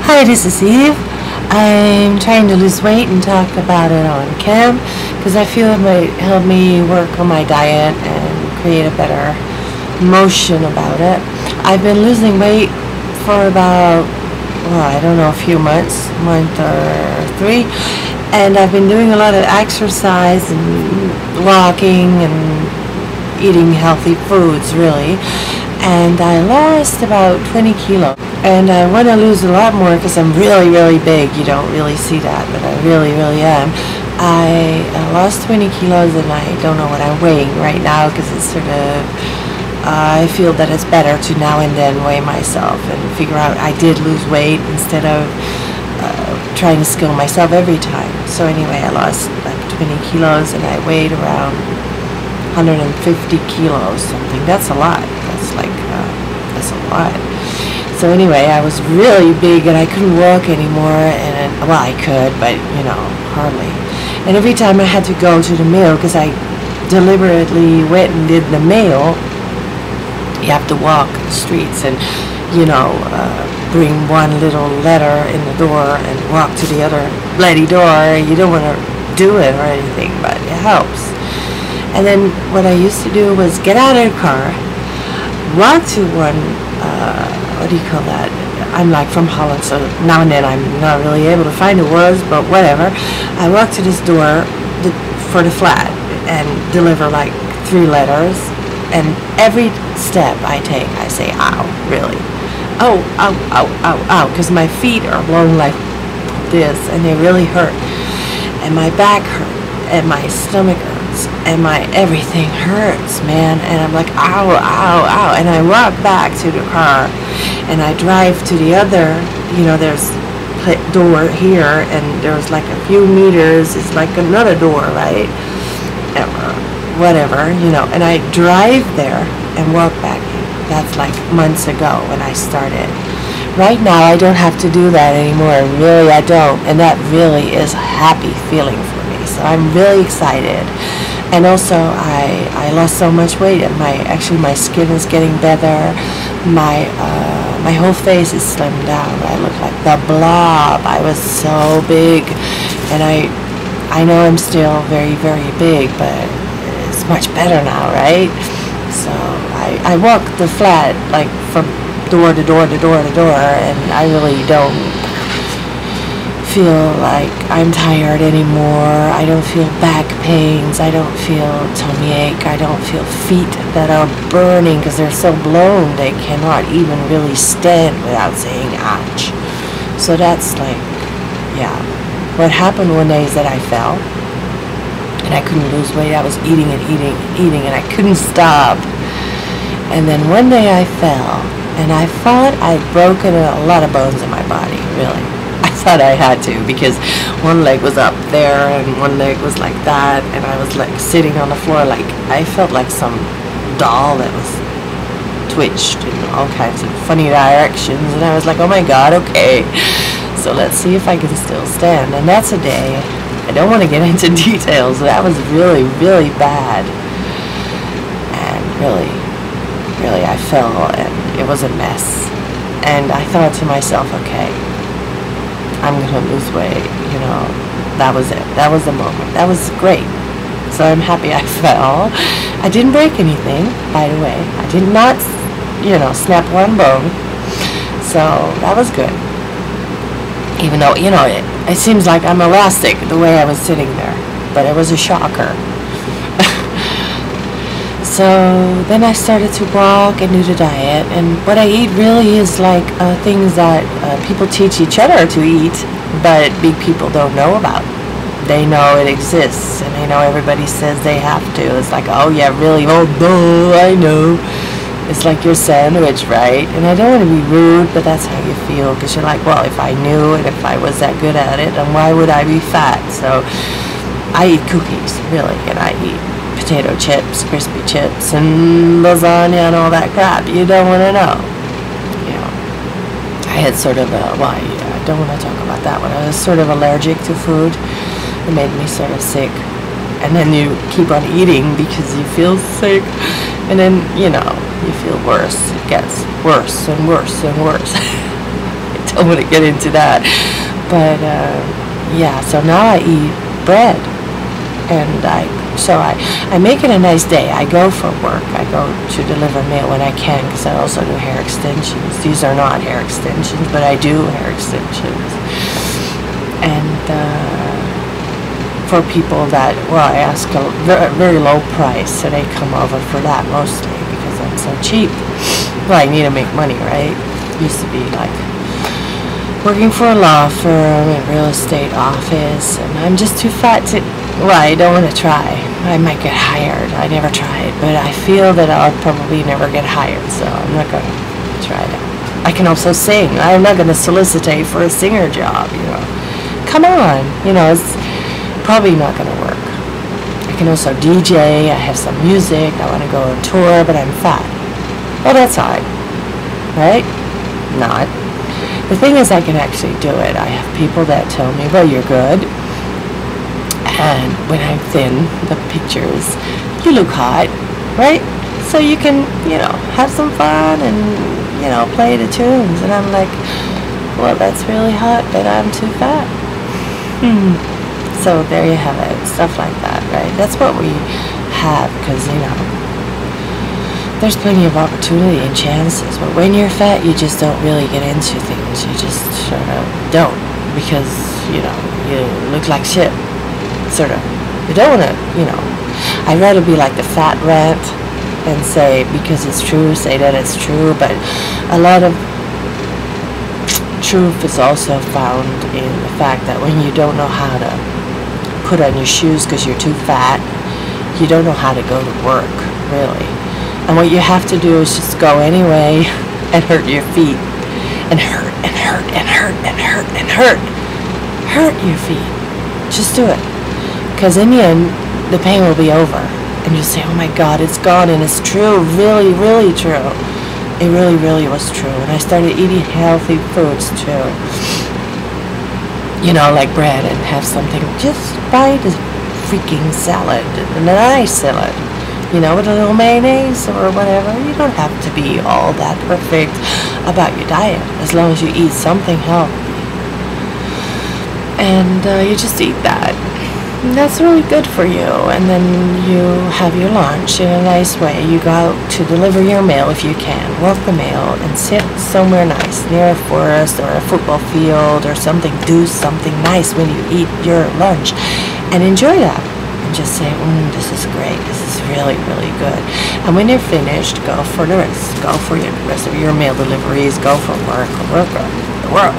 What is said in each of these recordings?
Hi, this is Eve. I'm trying to lose weight and talk about it on cam because I feel it might help me work on my diet and create a better motion about it. I've been losing weight for about, well, I don't know, a few months, month or three, and I've been doing a lot of exercise and walking and eating healthy foods, really. And I lost about 20 kilos. And I want to lose a lot more because I'm really, really big. You don't really see that, but I really, really am. I lost 20 kilos and I don't know what I'm weighing right now because it's sort of, I feel that it's better to now and then weigh myself and figure out I did lose weight instead of trying to skill myself every time. So anyway, I lost like 20 kilos and I weighed around 150 kilos something. That's a lot. That's like, that's a lot. So anyway, I was really big and I couldn't walk anymore, and well, I could, but you know, hardly. And every time I had to go to the mail, because I deliberately went and did the mail, you have to walk the streets and, you know, bring one little letter in the door and walk to the other bloody door. You don't want to do it or anything, but it helps. And then what I used to do was get out of the car, walk to one, what do you call that? I'm like from Holland, so now and then I'm not really able to find the words, but whatever. I walk to this door for the flat and deliver like 3 letters, and every step I take, I say, ow, really. Oh, ow, ow, ow, ow, because my feet are blown like this, and they really hurt. And my back hurt, and my stomach hurts. And my everything hurts, man, and I'm like, ow, ow, ow, and I walk back to the car, and I drive to the other, you know, there's a door here, and there's like a few meters, it's like another door, right, whatever, you know, and I drive there and walk back in. That's like months ago when I started. Right now, I don't have to do that anymore, really, I don't, and that really is a happy feeling for me, so I'm really excited. And also, I lost so much weight, and my skin is getting better. My whole face is slimmed down. I look like the blob. I was so big, and I know I'm still very, very big, but it's much better now, right? So I walk the flat like from door to door to door to door, and I really don't feel like I'm tired anymore. I don't feel back pains. I don't feel tummy ache. I don't feel feet that are burning because they're so blown they cannot even really stand without saying ouch. So that's like, yeah. What happened one day is that I fell and I couldn't lose weight. I was eating and eating and eating and I couldn't stop. And then one day I fell and I thought I'd broken a lot of bones in my body, really. I thought I had to, because one leg was up there and one leg was like that, and I was like sitting on the floor like I felt like some doll that was twitched in all kinds of funny directions, and I was like, oh my god, okay, so let's see if I can still stand. And that's a day, I don't want to get into details, but that was really, really bad, and really, I fell and it was a mess, and I thought to myself, okay, I'm gonna lose weight, you know. That was it. That was the moment. That was great. So I'm happy I fell. I didn't break anything, by the way. I did not, you know, snap one bone. So that was good. Even though, you know, it seems like I'm elastic the way I was sitting there. But it was a shocker. So then I started to walk and do the diet, and what I eat really is like things that people teach each other to eat, but big people don't know about. They know it exists, and they know everybody says they have to. It's like, oh yeah, really? Oh, duh, I know. It's like your sandwich, right? And I don't want to be rude, but that's how you feel, because you're like, well, if I knew and if I was that good at it, then why would I be fat? So I eat cookies, really, and I eat potato chips, crispy chips, and lasagna and all that crap. You don't want to know. You know, I had sort of a, well, I don't want to talk about that one. I was sort of allergic to food. It made me sort of sick. And then you keep on eating because you feel sick. And then, you know, you feel worse. It gets worse and worse and worse. don't want to get into that. But yeah, so now I eat bread, and I make it a nice day. I go for work. I go to deliver mail when I can, because I also do hair extensions. These are not hair extensions, but I do hair extensions. And for people that, well, I ask a very low price, so they come over for that mostly, because I'm so cheap. Well, I need to make money, right? Used to be like working for a law firm and real estate office, and I'm just too fat to, well, I don't want to try. I might get hired. I never tried, but I feel that I'll probably never get hired, so I'm not going to try that. I can also sing. I'm not going to solicitate for a singer job, you know. Come on, you know, it's probably not going to work. I can also DJ. I have some music. I want to go on tour, but I'm fat. Well, that's hard, right? Not. The thing is, I can actually do it. I have people that tell me, well, you're good. And when I'm thin, the pictures, you look hot, right? So you can, you know, have some fun and, you know, play the tunes. And I'm like, well, that's really hot, but I'm too fat. So there you have it. Stuff like that, right? That's what we have, because, you know, there's plenty of opportunity and chances, but when you're fat, you just don't really get into things. You just sort of don't, because, you know, you look like shit, sort of. You don't want to, you know, I'd rather be like the fat rant and say, because it's true, say that it's true, but a lot of truth is also found in the fact that when you don't know how to put on your shoes because you're too fat, you don't know how to go to work, really. And what you have to do is just go anyway and hurt your feet. And hurt, and hurt, and hurt, and hurt, and hurt. Hurt your feet. Just do it. Because in the end, the pain will be over. And you'll say, oh my God, it's gone. And it's true. Really, really true. It really, really was true. And I started eating healthy foods too. You know, like bread, and have something. Just buy the freaking salad. A nice salad. You know, with a little mayonnaise or whatever. You don't have to be all that perfect about your diet, as long as you eat something healthy. And you just eat that. And that's really good for you. And then you have your lunch in a nice way. You go out to deliver your mail if you can. Walk the mail and sit somewhere nice, near a forest or a football field or something. Do something nice when you eat your lunch. And enjoy that. Just say, this is great, this is really, really good. And when you're finished, go for the rest. Go for the rest of your mail deliveries, go for work,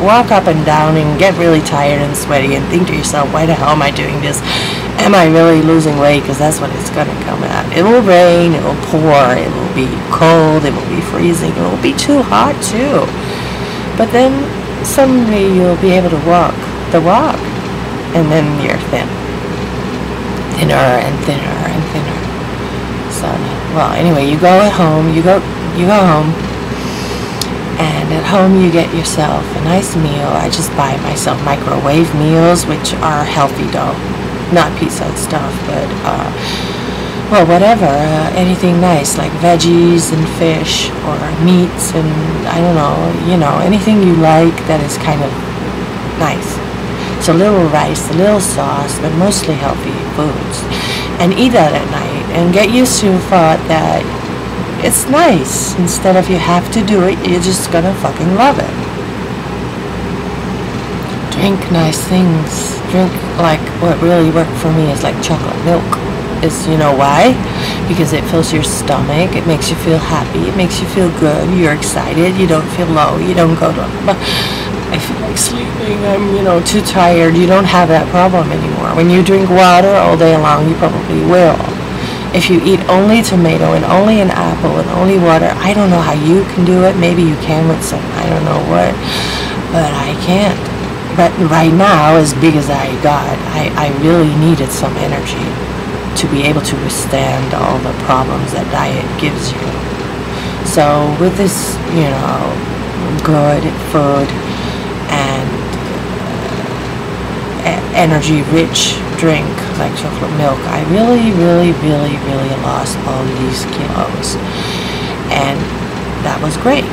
walk up and down and get really tired and sweaty and think to yourself, why the hell am I doing this? Am I really losing weight? Because that's what it's going to come at. It will rain, it will pour, it will be cold, it will be freezing, it will be too hot too. But then suddenly you'll be able to walk the walk, and then you're thin. Thinner and thinner and thinner. So, well, anyway, you go at home, you go home, and at home you get yourself a nice meal. I just buy myself microwave meals, which are healthy though, not pizza and stuff, but well, whatever, anything nice like veggies and fish or meats and I don't know, you know, anything you like that is kind of nice. So a little rice, a little sauce, but mostly healthy foods. And eat that at night and get used to the thought that it's nice. Instead of you have to do it, you're just gonna fucking love it. Drink nice things. Drink, like, what really worked for me is like chocolate milk. Is, you know why? Because it fills your stomach, it makes you feel happy, it makes you feel good, you're excited, you don't feel low, you don't go to, I feel like sleeping, I'm, you know, too tired. You don't have that problem anymore. When you drink water all day long, you probably will. If you eat only tomato and only an apple and only water, I don't know how you can do it. Maybe you can with some, I don't know what, but I can't. But right now, as big as I got, I really needed some energy to be able to withstand all the problems that diet gives you. So with this, you know, good food and energy-rich drink like chocolate milk, I really lost all these kilos, and that was great.